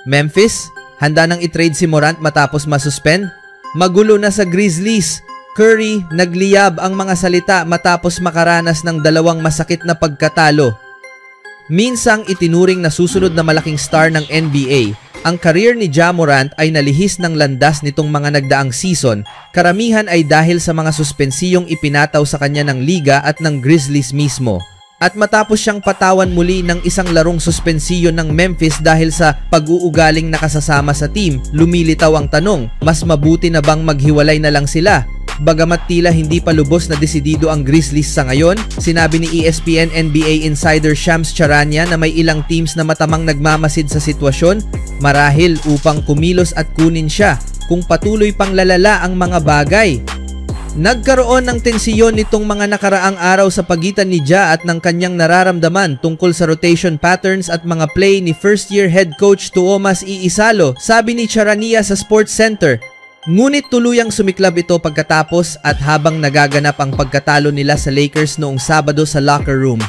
Memphis, handa nang i-trade si Morant matapos masuspend? Magulo na sa Grizzlies. Curry, nagliyab ang mga salita matapos makaranas ng dalawang masakit na pagkatalo. Minsang itinuring na susunod na malaking star ng NBA, ang career ni Ja Morant ay nalihis ng landas nitong mga nagdaang season. Karamihan ay dahil sa mga suspensiyong ipinataw sa kanya ng liga at ng Grizzlies mismo. At matapos siyang patawan muli ng isang larong suspensiyo ng Memphis dahil sa pag-uugaling nakasasama sa team, lumilitaw ang tanong, mas mabuti na bang maghiwalay na lang sila? Bagamat tila hindi pa lubos na desidido ang Grizzlies sa ngayon, sinabi ni ESPN NBA insider Shams Charania na may ilang teams na matamang nagmamasid sa sitwasyon, marahil upang kumilos at kunin siya kung patuloy pang lalala ang mga bagay. Nagkaroon ng tensiyon nitong mga nakaraang araw sa pagitan ni Ja at ng kanyang nararamdaman tungkol sa rotation patterns at mga play ni first-year head coach Tuomas Iisalo, sabi ni Charania sa Sports Center. Ngunit tuluyang sumiklab ito pagkatapos at habang nagaganap ang pagkatalo nila sa Lakers noong Sabado sa locker room.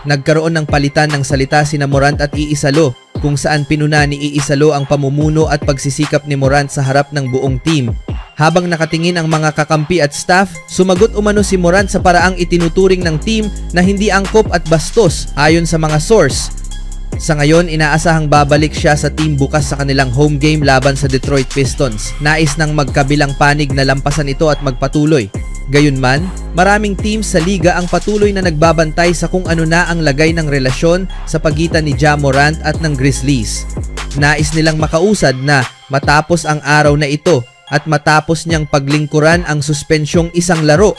Nagkaroon ng palitan ng salita sina Morant at Iisalo, kung saan pinuna ni Iisalo ang pamumuno at pagsisikap ni Morant sa harap ng buong team. Habang nakatingin ang mga kakampi at staff, sumagot umano si Morant sa paraang itinuturing ng team na hindi angkop at bastos ayon sa mga source. Sa ngayon, inaasahang babalik siya sa team bukas sa kanilang home game laban sa Detroit Pistons. Nais ng magkabilang panig na lampasan ito at magpatuloy. Gayunman, maraming teams sa liga ang patuloy na nagbabantay sa kung ano na ang lagay ng relasyon sa pagitan ni Ja Morant at ng Grizzlies. Nais nilang makausad na matapos ang araw na ito at matapos niyang paglingkuran ang suspensyong isang laro.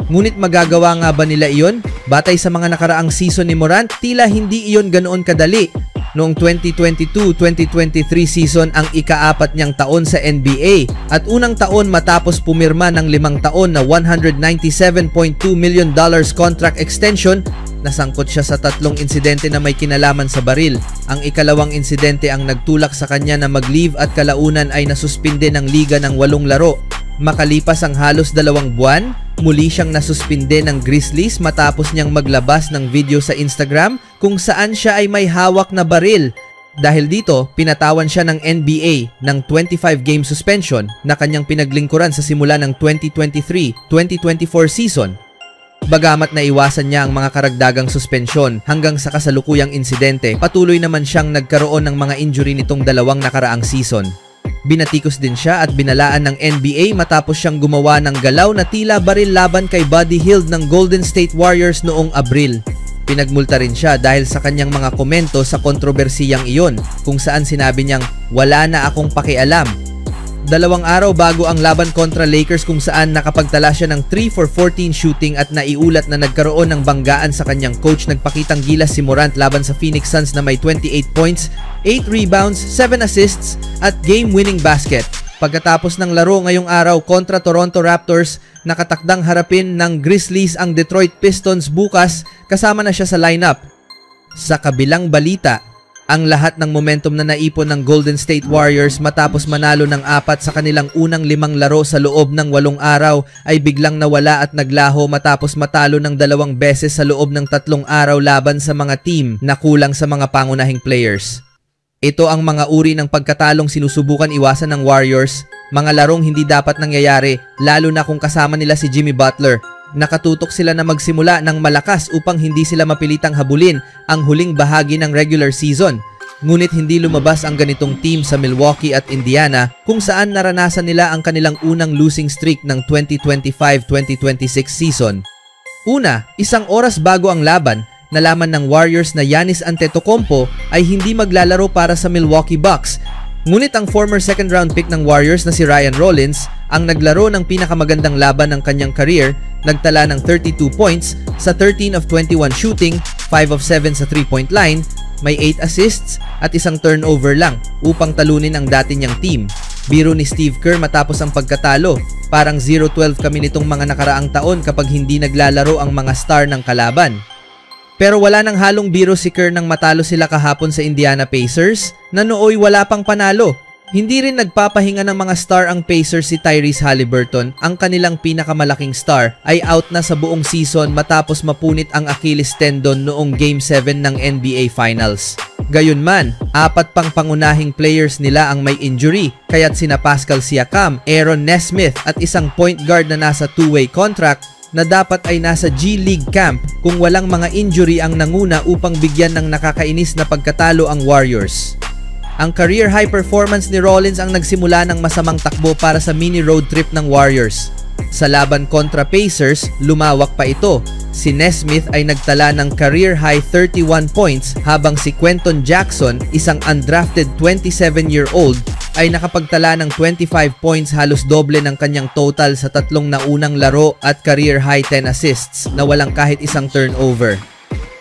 Ngunit magagawa nga ba nila iyon? Batay sa mga nakaraang season ni Morant, tila hindi iyon ganoon kadali. Noong 2022-2023 season ang ika-4 niyang taon sa NBA at unang taon matapos pumirma ng 5 taon na $197.2 million contract extension, nasangkot siya sa 3 insidente na may kinalaman sa baril. Ang ikalawang insidente ang nagtulak sa kanya na mag-leave at kalaunan ay nasuspinde ng liga ng 8 laro. Makalipas ang halos 2 buwan, muli siyang nasuspinde ng Grizzlies matapos niyang maglabas ng video sa Instagram kung saan siya ay may hawak na baril. Dahil dito, pinatawan siya ng NBA ng 25-game suspension na kanyang pinaglingkuran sa simula ng 2023-2024 season. Bagamat naiwasan niya ang mga karagdagang suspensyon hanggang sa kasalukuyang insidente, patuloy naman siyang nagkaroon ng mga injury nitong 2 nakaraang season. Binatikos din siya at binalaan ng NBA matapos siyang gumawa ng galaw na tila baril laban kay Buddy Hield ng Golden State Warriors noong Abril. Pinagmulta rin siya dahil sa kanyang mga komento sa kontrobersiyang iyon, kung saan sinabi niyang wala na akong pakialam. 2 araw bago ang laban kontra Lakers kung saan nakapagtala siya ng 3 for 14 shooting at naiulat na nagkaroon ng banggaan sa kanyang coach, nagpakitang gilas si Morant laban sa Phoenix Suns na may 28 points, 8 rebounds, 7 assists at game-winning basket. Pagkatapos ng laro ngayong araw kontra Toronto Raptors, nakatakdang harapin ng Grizzlies ang Detroit Pistons bukas, kasama na siya sa lineup. Sa kabilang balita, ang lahat ng momentum na naipon ng Golden State Warriors matapos manalo ng 4 sa kanilang unang 5 laro sa loob ng 8 araw ay biglang nawala at naglaho matapos matalo ng 2 beses sa loob ng 3 araw laban sa mga team na kulang sa mga pangunahing players. Ito ang mga uri ng pagkatalong sinusubukan iwasan ng Warriors, mga larong hindi dapat nangyayari lalo na kung kasama nila si Jimmy Butler. Nakatutok sila na magsimula ng malakas upang hindi sila mapilitang habulin ang huling bahagi ng regular season. Ngunit hindi lumabas ang ganitong team sa Milwaukee at Indiana kung saan naranasan nila ang kanilang unang losing streak ng 2025-2026 season. Una, 1 oras bago ang laban, nalaman ng Warriors na Giannis Antetokounmpo ay hindi maglalaro para sa Milwaukee Bucks. Ngunit ang former second round pick ng Warriors na si Ryan Rollins ang naglaro ng pinakamagandang laban ng kanyang career, nagtala ng 32 points sa 13 of 21 shooting, 5 of 7 sa 3-point line, may 8 assists at 1 turnover lang upang talunin ang dati niyang team. Biro ni Steve Kerr matapos ang pagkatalo, parang 0-12 kami nitong mga nakaraang taon kapag hindi naglalaro ang mga star ng kalaban. Pero wala nang halong biro si Kerr nang matalo sila kahapon sa Indiana Pacers na nooy wala pang panalo. Hindi rin nagpapahinga ng mga star ang Pacers. Si Tyrese Haliburton, ang kanilang pinakamalaking star, ay out na sa buong season matapos mapunit ang Achilles tendon noong Game 7 ng NBA Finals. Gayunman, 4 pang pangunahing players nila ang may injury, kaya't sina Pascal Siakam, Aaron Nesmith at isang point guard na nasa two-way contract na dapat ay nasa G League camp kung walang mga injury ang nanguna upang bigyan ng nakakainis na pagkatalo ang Warriors. Ang career high performance ni Rollins ang nagsimula ng masamang takbo para sa mini road trip ng Warriors. Sa laban kontra Pacers, lumawak pa ito. Si Nesmith ay nagtala ng career high 31 points habang si Quenton Jackson, isang undrafted 27-year-old, ay nakapagtala ng 25 points, halos doble ng kanyang total sa 3 naunang laro at career high 10 assists na walang kahit isang turnover.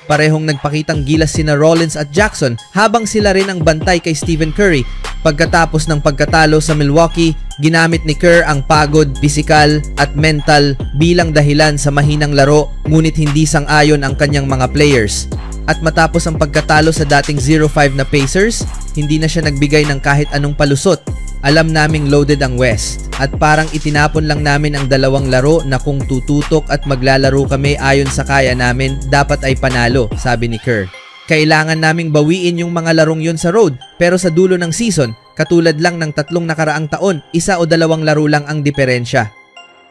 Parehong nagpakitang gilas sina Rollins at Jackson habang sila rin ang bantay kay Stephen Curry. Pagkatapos ng pagkatalo sa Milwaukee, ginamit ni Kerr ang pagod, pisikal at mental bilang dahilan sa mahinang laro, ngunit hindi sang-ayon ang kanyang mga players. At matapos ang pagkatalo sa dating 0-5 na Pacers, hindi na siya nagbigay ng kahit anong palusot. Alam naming loaded ang West at parang itinapon lang namin ang 2 laro na kung tututok at maglalaro kami ayon sa kaya namin, dapat ay panalo, sabi ni Kerr. Kailangan naming bawiin yung mga larong yun sa road, pero sa dulo ng season, katulad lang ng 3 nakaraang taon, 1 o 2 laro lang ang diferensya.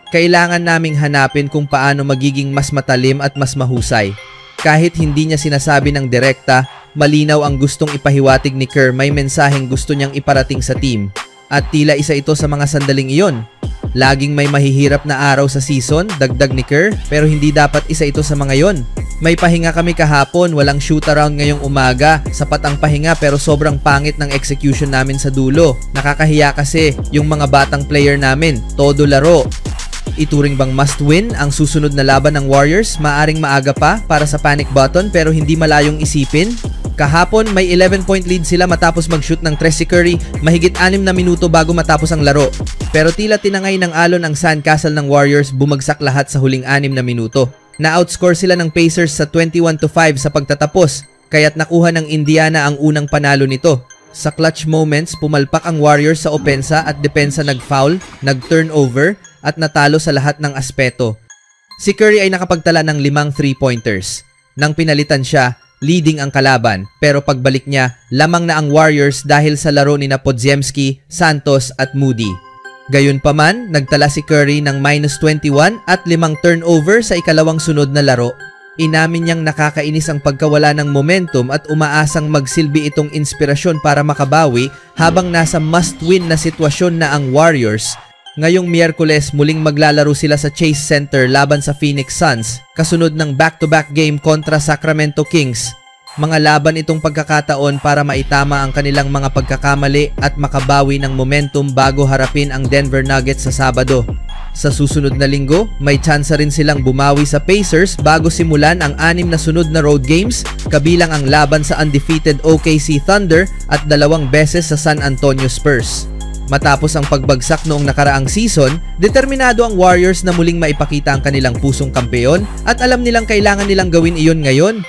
Kailangan naming hanapin kung paano magiging mas matalim at mas mahusay. Kahit hindi niya sinasabi ng direkta, malinaw ang gustong ipahiwatig ni Kerr, may mensaheng gusto niyang iparating sa team. At tila isa ito sa mga sandaling iyon. Laging may mahihirap na araw sa season, dagdag ni Kerr, pero hindi dapat isa ito sa mga yon. May pahinga kami kahapon, walang shoot around ngayong umaga. Sapat ang pahinga pero sobrang pangit ng execution namin sa dulo. Nakakahiya kasi yung mga batang player namin, todo laro. Ituring bang must win ang susunod na laban ng Warriors? Maaring maaga pa para sa panic button pero hindi malayong isipin. Kahapon, may 11-point lead sila matapos mag-shoot ng 3 si Curry, mahigit 6 na minuto bago matapos ang laro. Pero tila tinangay ng alon ang sandcastle ng Warriors, bumagsak lahat sa huling 6 na minuto. Na-outscore sila ng Pacers sa 21-5 sa pagtatapos, kaya't nakuha ng Indiana ang unang panalo nito. Sa clutch moments, pumalpak ang Warriors sa opensa at depensa, nag-foul, nag-turnover, at natalo sa lahat ng aspeto. Si Curry ay nakapagtala ng 5 3-pointers. Nang pinalitan siya, leading ang kalaban, pero pagbalik niya, lamang na ang Warriors dahil sa laro ni Podziemski, Santos at Moody. Gayunpaman, nagtala si Curry ng -21 at 5 turnover sa ikalawang sunod na laro. Inamin niyang nakakainis ang pagkawala ng momentum at umaasang magsilbi itong inspirasyon para makabawi habang nasa must-win na sitwasyon na ang Warriors. Ngayong Miyerkules, muling maglalaro sila sa Chase Center laban sa Phoenix Suns, kasunod ng back-to-back game kontra Sacramento Kings. Mga laban itong pagkakataon para maitama ang kanilang mga pagkakamali at makabawi ng momentum bago harapin ang Denver Nuggets sa Sabado. Sa susunod na linggo, may tsansa rin silang bumawi sa Pacers bago simulan ang 6 na sunod na road games, kabilang ang laban sa undefeated OKC Thunder at 2 beses sa San Antonio Spurs. Matapos ang pagbagsak noong nakaraang season, determinado ang Warriors na muling maipakita ang kanilang pusong kampeon at alam nilang kailangan nilang gawin iyon ngayon.